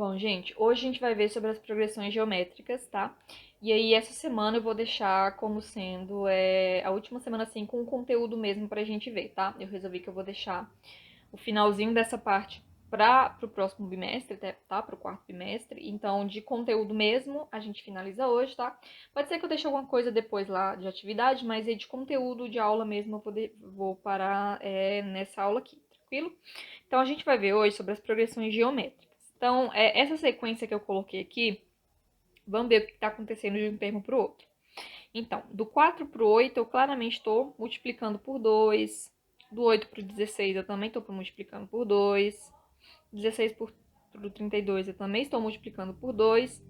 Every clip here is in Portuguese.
Bom, gente, hoje a gente vai ver sobre as progressões geométricas, tá? E aí, essa semana eu vou deixar como sendo a última semana, assim, com conteúdo mesmo pra gente ver, tá? Eu resolvi que eu vou deixar o finalzinho dessa parte pro próximo bimestre, tá? Pro quarto bimestre. Então, de conteúdo mesmo, a gente finaliza hoje, tá? Pode ser que eu deixe alguma coisa depois lá de atividade, mas aí de conteúdo de aula mesmo vou parar nessa aula aqui, tranquilo? Então, a gente vai ver hoje sobre as progressões geométricas. Então, essa sequência que eu coloquei aqui, vamos ver o que está acontecendo de um termo para o outro. Então, do 4 para o 8, eu claramente estou multiplicando por 2. Do 8 para o 16, eu também estou multiplicando por 2. 16 para o 32, eu também estou multiplicando por 2.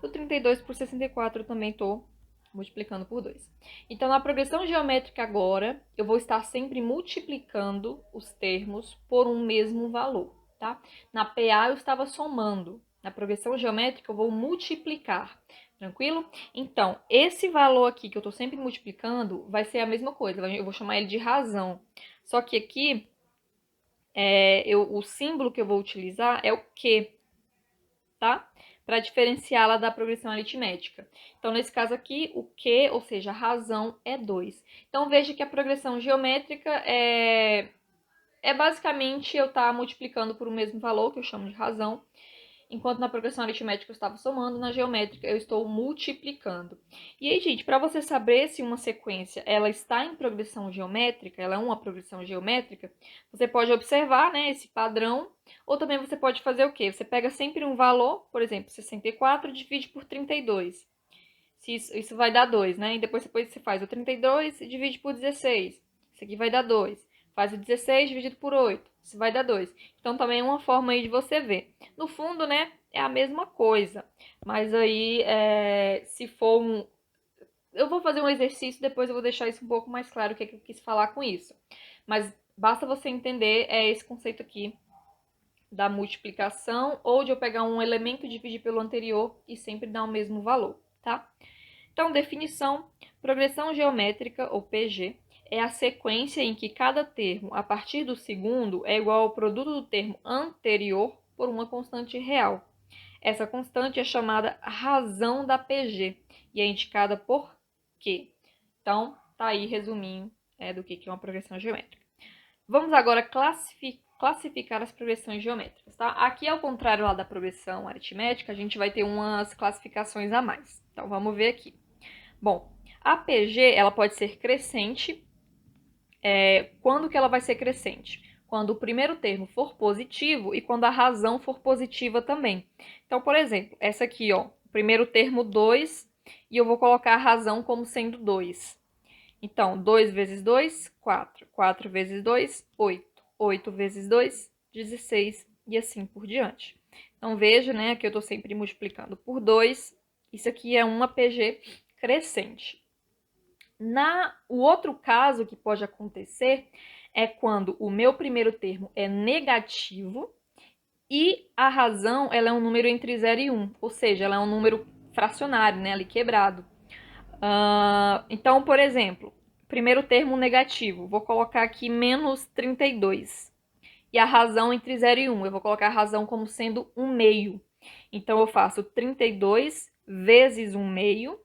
Do 32 para o 64, eu também estou multiplicando por 2. Então, na progressão geométrica agora, eu vou estar sempre multiplicando os termos por um mesmo valor, tá? Na PA eu estava somando. Na progressão geométrica eu vou multiplicar, tranquilo? Então, esse valor aqui que eu estou sempre multiplicando vai ser a mesma coisa, eu vou chamar ele de razão. Só que aqui, o símbolo que eu vou utilizar é o que, tá? Para diferenciá-la da progressão aritmética. Então, nesse caso aqui, o que, ou seja, a razão, é 2. Então, veja que a progressão geométrica é basicamente eu estar multiplicando por um mesmo valor, que eu chamo de razão, enquanto na progressão aritmética eu estava somando, na geométrica eu estou multiplicando. E aí, gente, para você saber se uma sequência ela está em progressão geométrica, ela é uma progressão geométrica, você pode observar, né, esse padrão, ou também você pode fazer o quê? Você pega sempre um valor, por exemplo, 64 divide por 32. Isso vai dar 2, né? E depois você faz o 32 e divide por 16. Isso aqui vai dar 2. Faz o 16 dividido por 8. Isso vai dar 2. Então, também é uma forma aí de você ver. No fundo, né, é a mesma coisa. Mas aí, se for um... Eu vou fazer um exercício, depois eu vou deixar isso um pouco mais claro, o que eu quis falar com isso. Mas basta você entender esse conceito aqui da multiplicação ou de eu pegar um elemento e dividir pelo anterior e sempre dar o mesmo valor, tá? Então, definição: progressão geométrica, ou PG, é a sequência em que cada termo, a partir do segundo, é igual ao produto do termo anterior por uma constante real. Essa constante é chamada razão da PG e é indicada por Q. Então, tá aí resuminho do que é uma progressão geométrica. Vamos agora classificar as progressões geométricas, tá? Aqui, ao contrário lá da progressão aritmética, a gente vai ter umas classificações a mais. Então, vamos ver aqui. Bom, a PG ela pode ser crescente. Quando que ela vai ser crescente? Quando o primeiro termo for positivo e quando a razão for positiva também. Então, por exemplo, essa aqui, ó, o primeiro termo 2 e eu vou colocar a razão como sendo 2. Então, 2 vezes 2, 4. 4 vezes 2, 8. 8 vezes 2, 16 e assim por diante. Então, veja, né, que eu estou sempre multiplicando por 2. Isso aqui é uma PG crescente. O outro caso que pode acontecer é quando o meu primeiro termo é negativo e a razão ela é um número entre 0 e 1, ou seja, ela é um número fracionário, né, ali quebrado. Então, por exemplo, primeiro termo negativo, vou colocar aqui menos 32. E a razão entre 0 e 1, eu vou colocar a razão como sendo 1 meio. Então, eu faço 32 vezes 1 meio.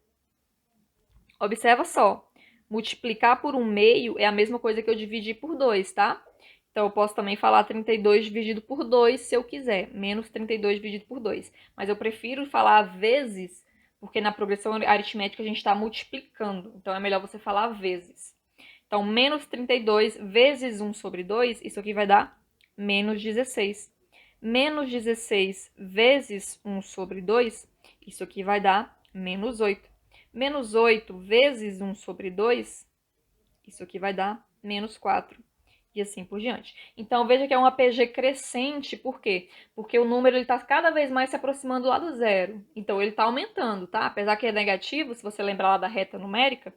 Observa só, multiplicar por 1 meio é a mesma coisa que eu dividir por 2, tá? Então, eu posso também falar 32 dividido por 2 se eu quiser, menos 32 dividido por 2. Mas eu prefiro falar vezes, porque na progressão aritmética a gente está multiplicando. Então, é melhor você falar vezes. Então, menos 32 vezes 1 sobre 2, isso aqui vai dar menos 16. Menos 16 vezes 1 sobre 2, isso aqui vai dar menos 8. Menos 8 vezes 1 sobre 2, isso aqui vai dar menos 4. E assim por diante. Então, veja que é uma PG crescente, por quê? Porque o número está cada vez mais se aproximando lá do zero. Então, ele está aumentando, tá? Apesar que é negativo, se você lembrar lá da reta numérica,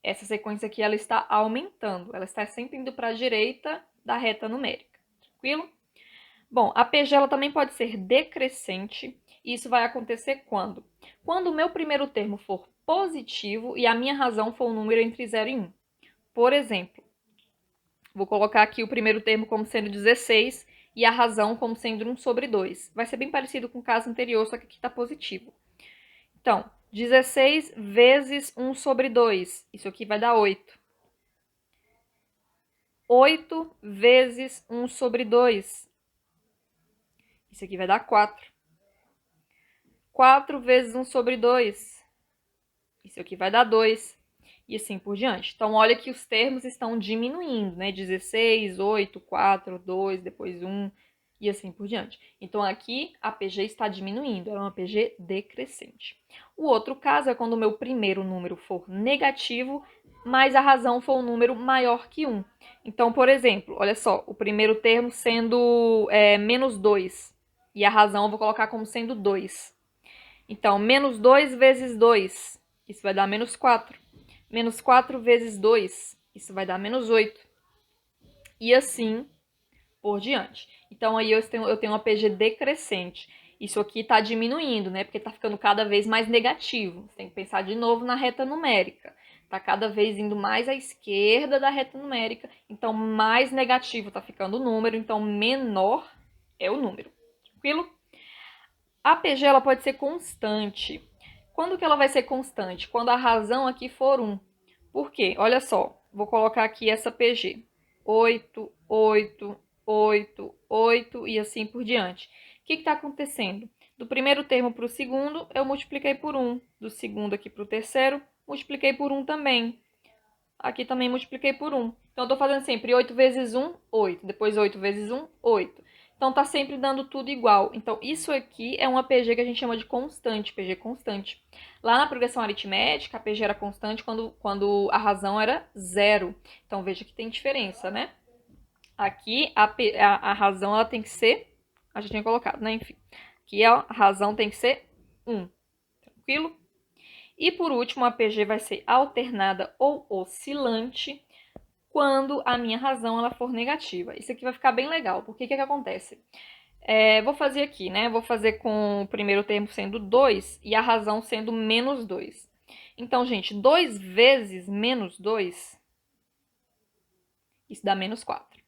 essa sequência aqui ela está aumentando. Ela está sempre indo para a direita da reta numérica. Tranquilo? Bom, a PG ela também pode ser decrescente. E isso vai acontecer quando? Quando o meu primeiro termo for positivo e a minha razão for um número entre 0 e 1. Por exemplo, vou colocar aqui o primeiro termo como sendo 16 e a razão como sendo 1 sobre 2. Vai ser bem parecido com o caso anterior, só que aqui está positivo. Então, 16 vezes 1 sobre 2. Isso aqui vai dar 8. 8 vezes 1 sobre 2. Isso aqui vai dar 4. 4 vezes 1 sobre 2. Isso aqui vai dar 2. E assim por diante. Então, olha que os termos estão diminuindo, né? 16, 8, 4, 2, depois 1 e assim por diante. Então, aqui a PG está diminuindo, ela é uma PG decrescente. O outro caso é quando o meu primeiro número for negativo, mas a razão for um número maior que 1. Então, por exemplo, olha só, o primeiro termo sendo menos 2, e a razão eu vou colocar como sendo 2. Então, menos 2 vezes 2, isso vai dar menos 4. Menos 4 vezes 2, isso vai dar menos 8. E assim por diante. Então, aí eu tenho uma PG decrescente. Isso aqui está diminuindo, né? Porque está ficando cada vez mais negativo. Você tem que pensar de novo na reta numérica. Está cada vez indo mais à esquerda da reta numérica. Então, mais negativo está ficando o número. Então, menor é o número. Tranquilo? A PG ela pode ser constante. Quando que ela vai ser constante? Quando a razão aqui for 1. Por quê? Olha só, vou colocar aqui essa PG. 8, 8, 8, 8 e assim por diante. O que está acontecendo? Do primeiro termo para o segundo, eu multipliquei por 1. Do segundo aqui para o terceiro, multipliquei por 1 também. Aqui também multipliquei por 1. Então, eu estou fazendo sempre 8 vezes 1, 8. Depois 8 vezes 1, 8. Então, tá sempre dando tudo igual. Então, isso aqui é uma PG que a gente chama de constante, PG constante. Lá na progressão aritmética, a PG era constante quando a razão era 0. Então, veja que tem diferença, né? Aqui, a razão ela tem que ser... A gente tinha colocado, né? Enfim. Aqui a razão tem que ser 1. Tranquilo? E por último, a PG vai ser alternada ou oscilante quando a minha razão ela for negativa. Isso aqui vai ficar bem legal, porque o que acontece? Vou fazer aqui, né? Vou fazer com o primeiro termo sendo 2 e a razão sendo menos 2. Então, gente, 2 vezes menos 2, isso dá menos 4.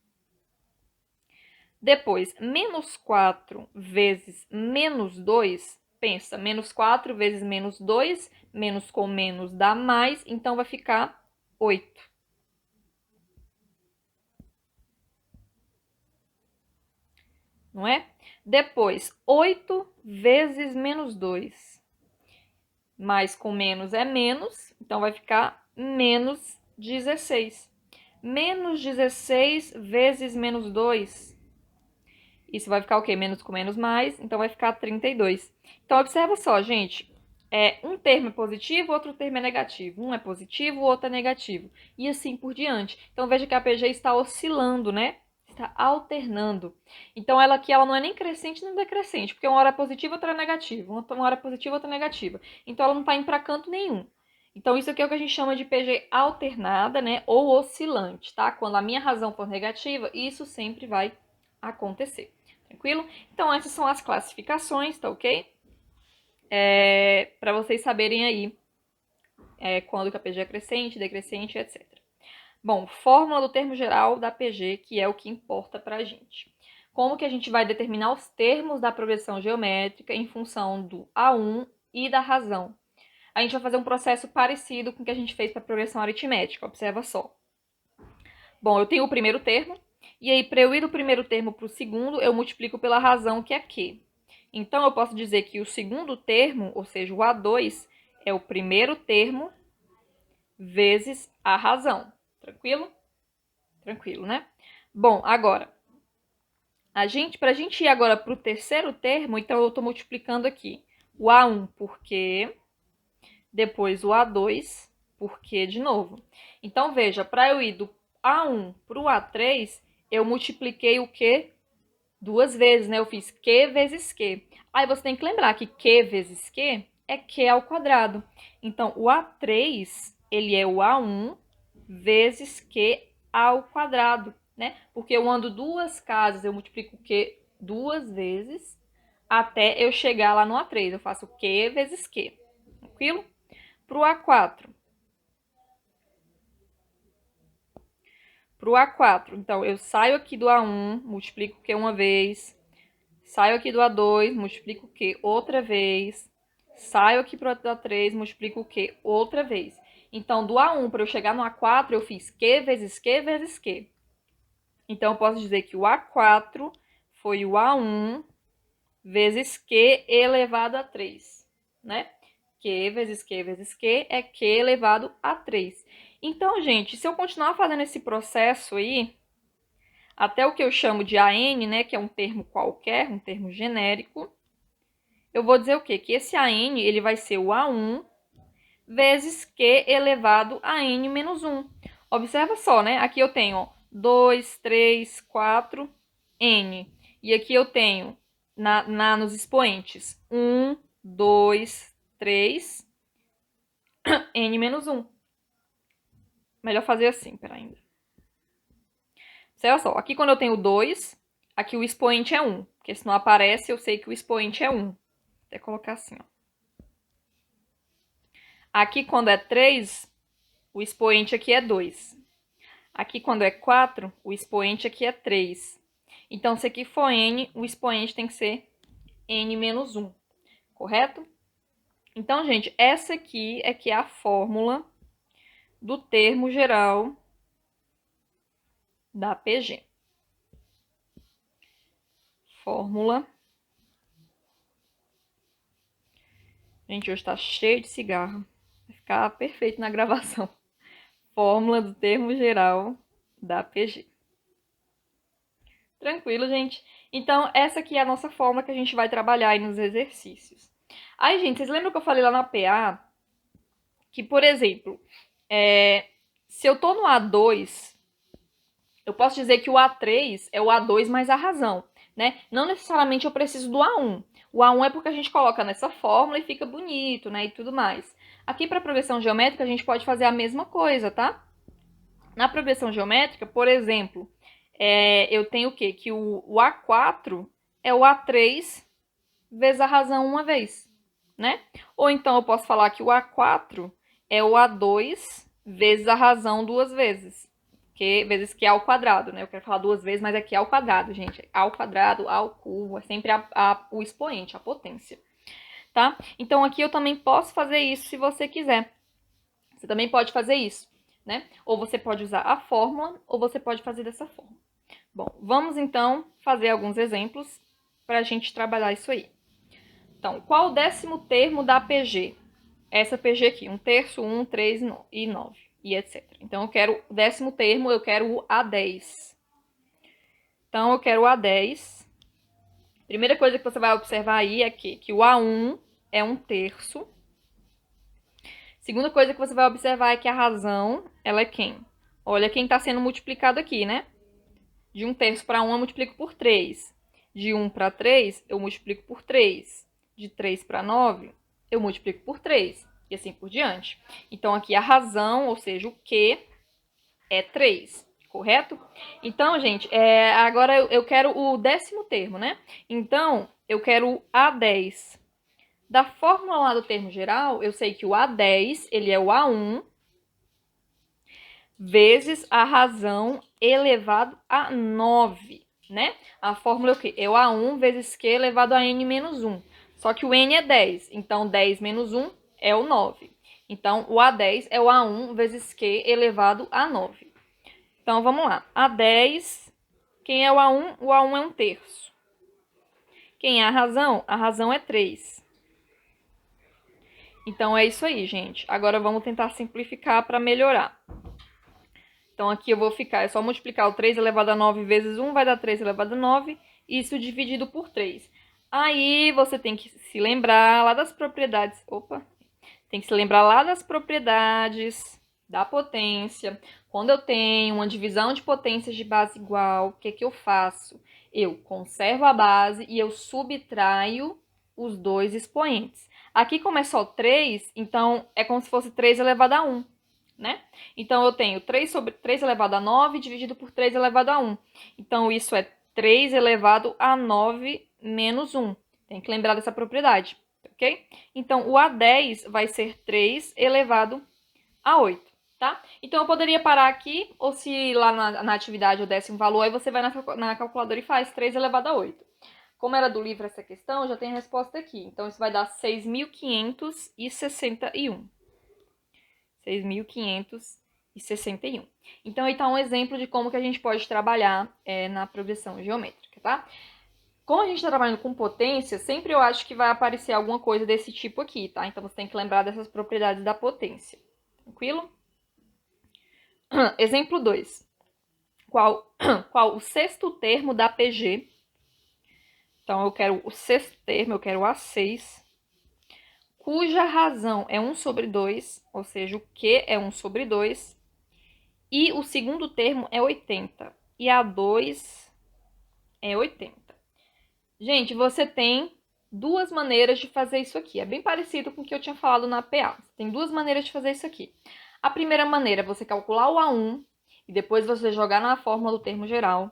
Depois, menos 4 vezes menos 2, pensa, menos 4 vezes menos 2, menos com menos dá mais, então vai ficar 8. Não é? Depois, 8 vezes menos 2. Mais com menos é menos, então vai ficar menos 16. Menos 16 vezes menos 2. Isso vai ficar o quê? Menos com menos mais, então vai ficar 32. Então, observa só, gente. Um termo é positivo, outro termo é negativo. Um é positivo, o outro é negativo. E assim por diante. Então, veja que a PG está oscilando, né? Está alternando. Então, ela aqui ela não é nem crescente nem decrescente, porque uma hora é positiva, outra é negativa. Uma hora é positiva, outra é negativa. Então, ela não está indo para canto nenhum. Então, isso aqui é o que a gente chama de PG alternada, né? Ou oscilante, tá? Quando a minha razão for negativa, isso sempre vai acontecer. Tranquilo? Então, essas são as classificações, tá ok? Para vocês saberem aí quando que a PG é crescente, decrescente, etc. Bom, fórmula do termo geral da PG, que é o que importa para a gente. Como que a gente vai determinar os termos da progressão geométrica em função do A1 e da razão? A gente vai fazer um processo parecido com o que a gente fez para a progressão aritmética, observa só. Bom, eu tenho o primeiro termo, e aí para eu ir do primeiro termo para o segundo, eu multiplico pela razão que é Q. Então, eu posso dizer que o segundo termo, ou seja, o A2, é o primeiro termo vezes a razão. Tranquilo? Tranquilo, né? Bom, agora, para a gente ir agora para o terceiro termo, então eu estou multiplicando aqui o A1 por Q, depois o A2 por Q de novo. Então, veja, para eu ir do A1 para o A3, eu multipliquei o Q duas vezes, né? Eu fiz Q vezes Q. Aí você tem que lembrar que Q vezes Q é Q ao quadrado. Então, o A3, ele é o A1 vezes Q ao quadrado, né? Porque eu ando duas casas, eu multiplico Q duas vezes até eu chegar lá no A3. Eu faço Q vezes Q. Tranquilo? Para o A4. para o A4. Então, eu saio aqui do A1, multiplico o Q uma vez. Saio aqui do A2, multiplico o Q outra vez. Saio aqui para o A3, multiplico o Q outra vez. Então, do A1 para eu chegar no A4, eu fiz Q vezes Q vezes Q. Então, eu posso dizer que o A4 foi o A1 vezes Q elevado a 3, né? Q vezes Q vezes Q é Q elevado a 3. Então, gente, se eu continuar fazendo esse processo aí, até o que eu chamo de AN, né, que é um termo qualquer, um termo genérico, eu vou dizer o quê? Que esse AN, ele vai ser o A1 vezes Q elevado a N menos 1. Observa só, né? Aqui eu tenho 2, 3, 4, N. E aqui eu tenho, nos expoentes, 1, 2, 3, N menos 1. Melhor fazer assim, pera ainda. Olha só, aqui quando eu tenho 2, aqui o expoente é 1. Porque se não aparece, eu sei que o expoente é 1. Vou até colocar assim, ó. Aqui quando é 3, o expoente aqui é 2. Aqui quando é 4, o expoente aqui é 3. Então, se aqui for n, o expoente tem que ser n menos 1, correto? Então, gente, essa aqui é que é a fórmula do termo geral da PG. Fórmula. Gente, hoje tá cheio de cigarro. Vai ficar perfeito na gravação. Fórmula do termo geral da PG. Tranquilo, gente? Então, essa aqui é a nossa fórmula que a gente vai trabalhar aí nos exercícios. Aí, gente, vocês lembram que eu falei lá na PA que, por exemplo, se eu tô no A2, eu posso dizer que o A3 é o A2 mais a razão, né? Não necessariamente eu preciso do A1. O A1 é porque a gente coloca nessa fórmula e fica bonito, né? E tudo mais. Aqui para progressão geométrica, a gente pode fazer a mesma coisa, tá? Na progressão geométrica, por exemplo, eu tenho o quê? Que o A4 é o A3 vezes a razão uma vez, né? Ou então eu posso falar que o A4 é o A2 vezes a razão duas vezes. Vezes Q ao quadrado, né? Eu quero falar duas vezes, mas é Q ao quadrado, gente. Ao quadrado, ao cubo, é sempre o expoente, a potência, tá? Então aqui eu também posso fazer isso se você quiser. Você também pode fazer isso, né? Ou você pode usar a fórmula, ou você pode fazer dessa forma. Bom, vamos então fazer alguns exemplos para a gente trabalhar isso aí. Então, qual o 10º termo da PG? Essa PG aqui, 1/3, 1, 3 e 9, e etc. Então, eu quero o 10º termo, eu quero o A10. Então, eu quero o A10. Primeira coisa que você vai observar aí é que o A1 é 1/3. Segunda coisa que você vai observar é que a razão, ela é quem? Olha quem está sendo multiplicado aqui, né? De 1/3 para 1, eu multiplico por 3. De 1 para 3, eu multiplico por 3. De 3 para 9, eu multiplico por 3. E assim por diante. Então, aqui a razão, ou seja, o Q, é 3. Correto? Então, gente, agora eu quero o 10º termo, né? Então, eu quero o A10. Da fórmula lá do termo geral, eu sei que o A10, ele é o A1 vezes a razão elevado a 9, né? A fórmula é o quê? É o A1 vezes Q elevado a N menos 1. Só que o N é 10, então 10 menos 1 é o 9. Então, o A10 é o A1 vezes Q elevado a 9. Então, vamos lá. A10, quem é o A1? O A1 é 1/3. Quem é a razão? A razão é 3. Então, é isso aí, gente. Agora, vamos tentar simplificar para melhorar. Então, aqui eu vou ficar, é só multiplicar o 3 elevado a 9 vezes 1, vai dar 3 elevado a 9, isso dividido por 3. Aí, você tem que se lembrar lá das propriedades, tem que se lembrar lá das propriedades da potência. Quando eu tenho uma divisão de potências de base igual, o que que eu faço? Eu conservo a base e eu subtraio os dois expoentes. Aqui, como é só 3, então é como se fosse 3 elevado a 1. Né? Então, eu tenho 3 sobre 3 elevado a 9 dividido por 3 elevado a 1. Então, isso é 3 elevado a 9 menos 1. Tem que lembrar dessa propriedade, ok? Então, o A10 vai ser 3 elevado a 8, tá? Então, eu poderia parar aqui, ou se lá na atividade eu desse um valor, aí você vai na calculadora e faz 3 elevado a 8. Como era do livro essa questão, eu já tenho a resposta aqui. Então, isso vai dar 6.561. 6.561. Então, aí está um exemplo de como que a gente pode trabalhar na progressão geométrica, tá? Como a gente está trabalhando com potência, sempre eu acho que vai aparecer alguma coisa desse tipo aqui, tá? Então, você tem que lembrar dessas propriedades da potência. Tranquilo? Exemplo 2. Qual o sexto termo da PG? Então, eu quero o sexto termo, eu quero o A6, cuja razão é 1 sobre 2, ou seja, o Q é 1 sobre 2, e o segundo termo é 80, e A2 é 80. Gente, você tem duas maneiras de fazer isso aqui. É bem parecido com o que eu tinha falado na PA. Tem duas maneiras de fazer isso aqui. A primeira maneira é você calcular o A1 e depois você jogar na fórmula do termo geral.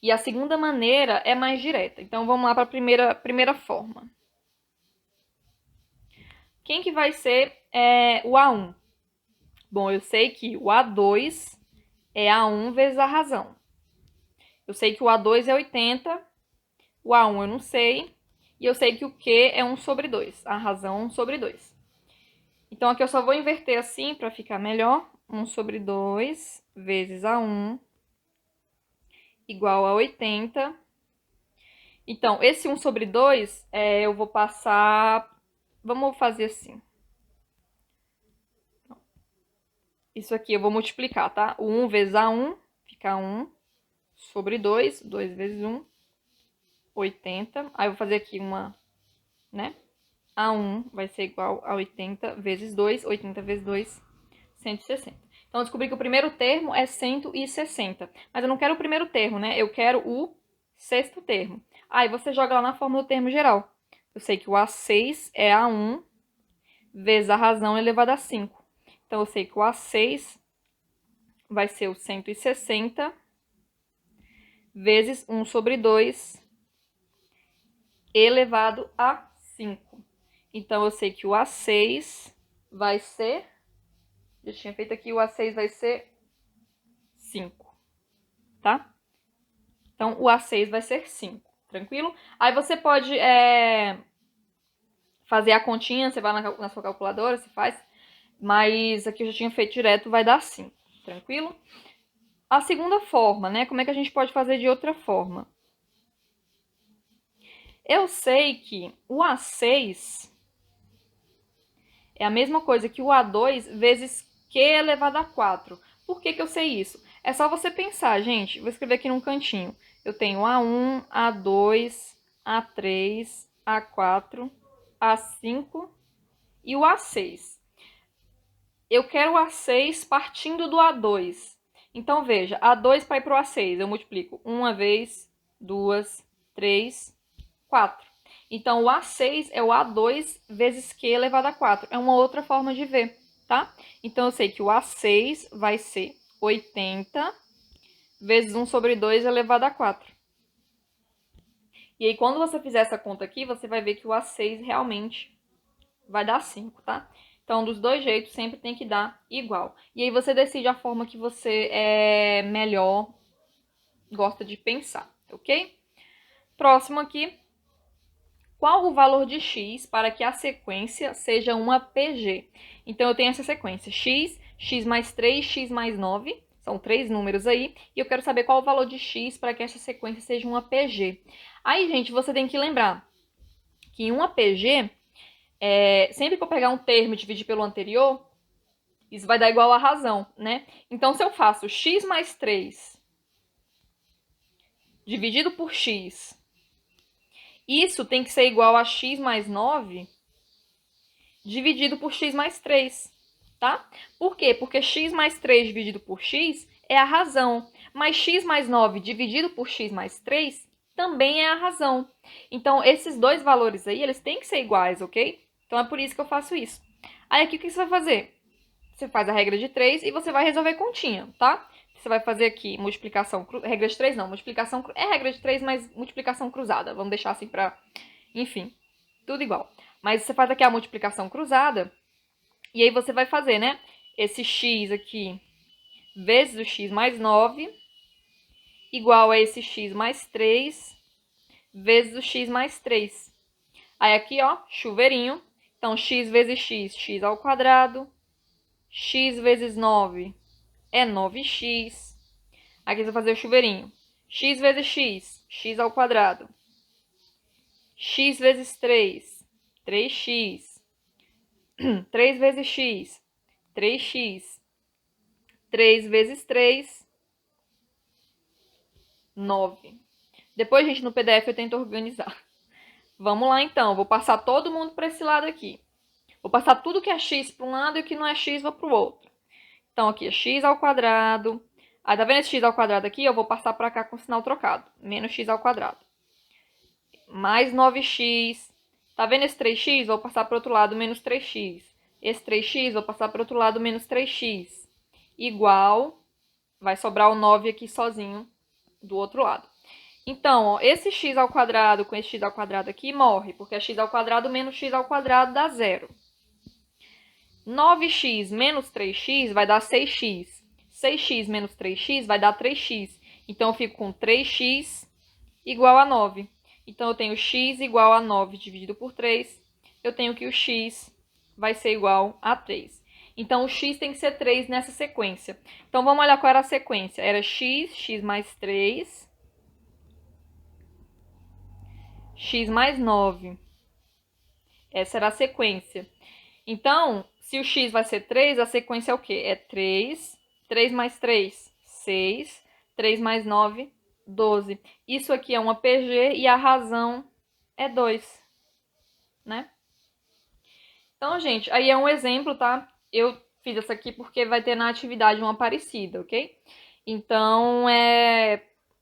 E a segunda maneira é mais direta. Então, vamos lá para a primeira forma. Quem que vai ser o A1? Bom, eu sei que o A2 é A1 vezes a razão. Eu sei que o A2 é 80, o A1 eu não sei, e eu sei que o Q é 1 sobre 2, a razão 1 sobre 2. Então, aqui eu só vou inverter assim para ficar melhor. 1 sobre 2 vezes A1 igual a 80. Então, esse 1 sobre 2, eu vou passar... Vamos fazer assim. Isso aqui eu vou multiplicar, tá? O 1 vezes A1 fica 1 sobre 2. 2 vezes 1, 80. Aí eu vou fazer aqui uma, né? A1 vai ser igual a 80 vezes 2. 80 vezes 2, 160. Então, eu descobri que o primeiro termo é 160. Mas eu não quero o primeiro termo, né? Eu quero o sexto termo. Aí você joga lá na fórmula do termo geral. Eu sei que o A6 é A1 vezes a razão elevada a 5. Então, eu sei que o A6 vai ser o 160 vezes 1 sobre 2 elevado a 5. Então, eu sei que o A6 vai ser... Eu tinha feito aqui, o A6 vai ser 5, tá? Então, o A6 vai ser 5, tranquilo? Aí você pode fazer a continha, você vai na sua calculadora, você faz. Mas aqui eu já tinha feito direto, vai dar 5, tranquilo? A segunda forma, né? Como é que a gente pode fazer de outra forma? Eu sei que o A6 é a mesma coisa que o A2 vezes Q elevado a 4. Por que que eu sei isso? É só você pensar, gente. Vou escrever aqui num cantinho. Eu tenho A1, A2, A3, A4, A5 e o A6. Eu quero o A6 partindo do A2. Então, veja, A2 para ir para o A6, eu multiplico uma vez, duas, três, 4. Então, o A6 é o A2 vezes Q elevado a 4. É uma outra forma de ver, tá? Então, eu sei que o A6 vai ser 80 vezes 1 sobre 2 elevado a 4. E aí, quando você fizer essa conta aqui, você vai ver que o A6 realmente vai dar 5, tá? Então, dos dois jeitos, sempre tem que dar igual. E aí, você decide a forma que você melhor gosta de pensar, ok? Próximo aqui. Qual o valor de x para que a sequência seja uma PG? Então, eu tenho essa sequência, x, x mais 3, x mais 9, são três números aí, e eu quero saber qual o valor de x para que essa sequência seja uma PG. Aí, gente, você tem que lembrar que em uma PG, sempre que eu pegar um termo e dividir pelo anterior, isso vai dar igual a razão, né? Então, se eu faço x mais 3 dividido por x, isso tem que ser igual a x mais 9 dividido por x mais 3, tá? Por quê? Porque x mais 3 dividido por x é a razão, mas x mais 9 dividido por x mais 3 também é a razão. Então, esses dois valores aí, eles têm que ser iguais, ok? Então, é por isso que eu faço isso. Aí, aqui, o que você vai fazer? Você faz a regra de 3 e você vai resolver continha, tá? Você vai fazer aqui multiplicação... Regra de 3 não, multiplicação... É regra de 3, mas multiplicação cruzada. Vamos deixar assim pra... Enfim, tudo igual. Mas você faz aqui a multiplicação cruzada e aí você vai fazer, né? esse x aqui vezes o x mais 9 igual a esse x mais 3 vezes o x mais 3. Aí aqui, ó, chuveirinho. Então, x vezes x, x ao quadrado. X vezes 9 é 9x. Aqui você vai fazer o chuveirinho. X vezes x, x ao quadrado. X vezes 3, 3x. 3 vezes x, 3x. 3 vezes 3, 9. Depois, gente, no PDF eu tento organizar. Vamos lá, então. Vou passar todo mundo para esse lado aqui. Vou passar tudo que é x para um lado e o que não é x vou para o outro. Então, aqui é x ao quadrado. Aí, tá vendo esse x ao quadrado aqui? Eu vou passar para cá com o sinal trocado. Menos x ao quadrado. Mais 9x. Tá vendo esse 3x? Vou passar para o outro lado, menos 3x. Esse 3x, vou passar para o outro lado, menos 3x. Igual, vai sobrar o 9 aqui sozinho do outro lado. Então, ó, esse x ao quadrado com esse x ao quadrado aqui morre, porque é x ao quadrado menos x ao quadrado dá zero. 9x menos 3x vai dar 6x. 6x menos 3x vai dar 3x. Então, eu fico com 3x igual a 9. Então, eu tenho x igual a 9 dividido por 3. Eu tenho que o x vai ser igual a 3. Então, o x tem que ser 3 nessa sequência. Então, vamos olhar qual era a sequência. Era x, x mais 3, x mais 9. Essa era a sequência. Então, se o x vai ser 3, a sequência é o quê? É 3, 3 mais 3, 6, 3 mais 9, 12. Isso aqui é uma PG e a razão é 2, né? Então, gente, aí é um exemplo, tá? Eu fiz essa aqui porque vai ter na atividade uma parecida, ok? Então,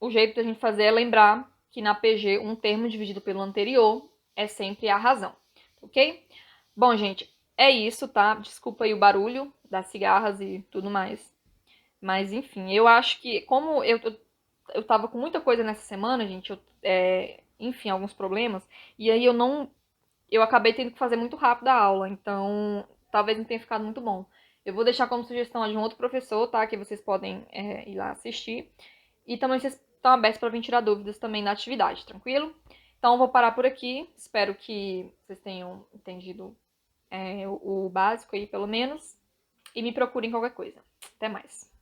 o jeito da gente fazer é lembrar que na PG um termo dividido pelo anterior é sempre a razão, ok? Bom, gente, é isso, tá? Desculpa aí o barulho das cigarras e tudo mais. Mas, enfim, eu acho que, como eu tava com muita coisa nessa semana, gente, enfim, alguns problemas, e aí eu acabei tendo que fazer muito rápido a aula, então talvez não tenha ficado muito bom. Eu vou deixar como sugestão a de um outro professor, tá? Que vocês podem ir lá assistir. E também vocês estão abertos para vir tirar dúvidas também na atividade, tranquilo? Então eu vou parar por aqui. Espero que vocês tenham entendido o básico aí, pelo menos. E me procurem qualquer coisa. Até mais.